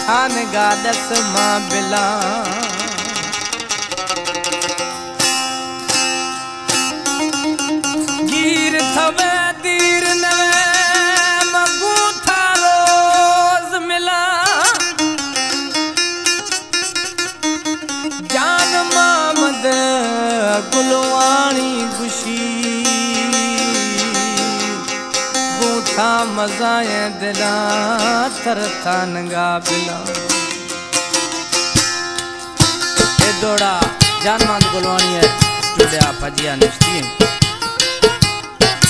थान गादस मां बिला गिर थवे तीर नवे मगू था रोज मिला जान मामद गुलवाणी गुशी था मजाए दिला थर थानगा बिला ए दौड़ा जानमान गुलवानी है जुड़िया फजिया निश्ती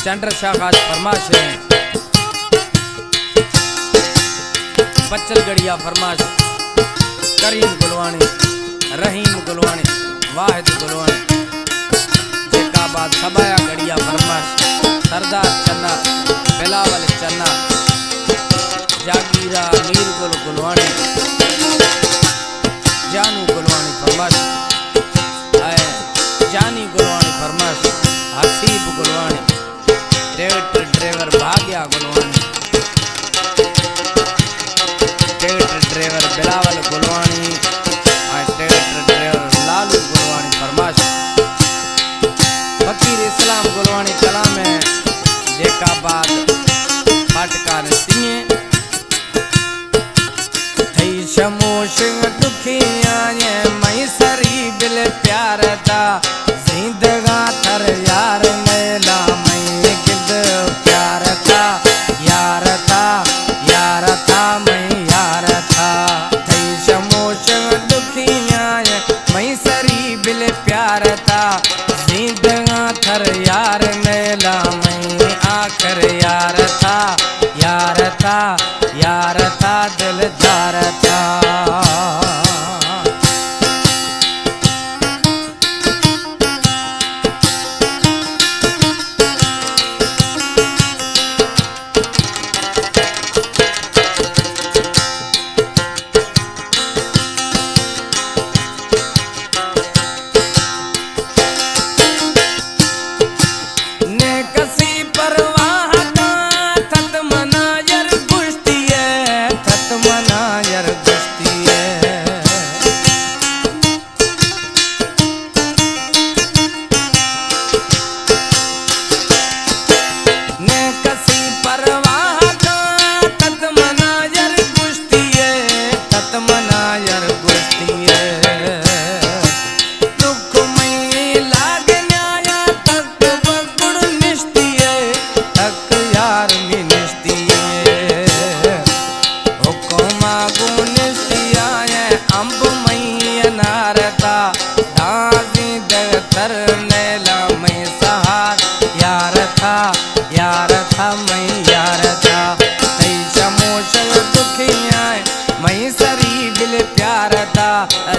चंद्र शाखाज फरमाश है बच्चल गड़िया फरमाश करीम गुलवानी रहीम गुलवानी वाहिद गुलवानी जेकाबाद सबाया गड़िया फरमाश सरदार चन्ना बिलावल चन्ना जागीरा मीर गुल गुलवानी जानू गुलवानी फरमाश जानी गुलवानी फरमाश Haseeb Gulwani tractor driver Bhagya Gulwani tractor driver Bilawal Gulwani tractor driver Lalu Gulwani फरमाश फकीर इस्लाम गुलवानी कलाम है जेकाबाद फाटका सिंह थई शमोश दुखिया मई सरी बिल प्यार दा जिंदगा थर यार मेला मई गिद प्यार था यार था यार था मई यार था थई शमोश दुखिया मई सरी बिल प्यार था जिंदगा थर यार मेला मई आखिर यार था दिलदार था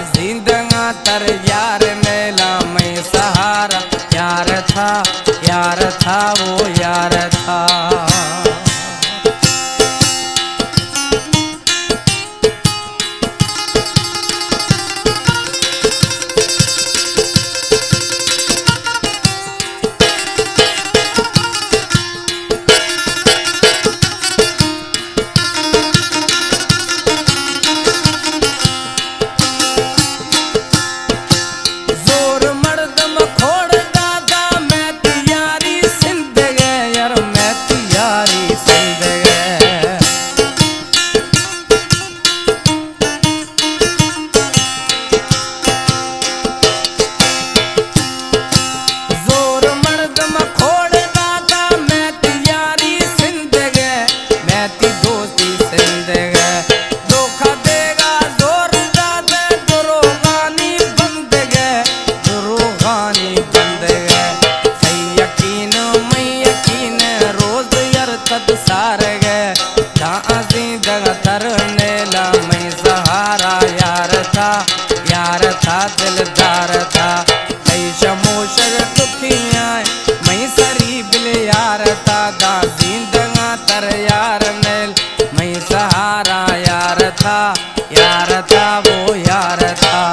जिंदगा तर यार मेला में सहारा यार था वो यार था दिलदार था ऐशा मोशर दुखिया मैं सरी बिल यार था दा जिंदगा तर यार मेल मैं सहारा यार था वो यार था।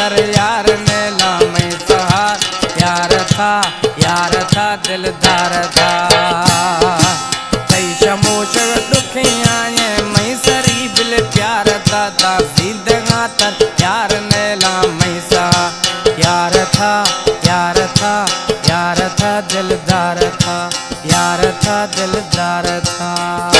तर यार नेला मैं सहार यार था दिलदार था कई शमोशर दुखियां मैं सरी बिल प्यार था जिंदगा तर यार नेला मैं सहार यार था दिलदार था दिलदार था।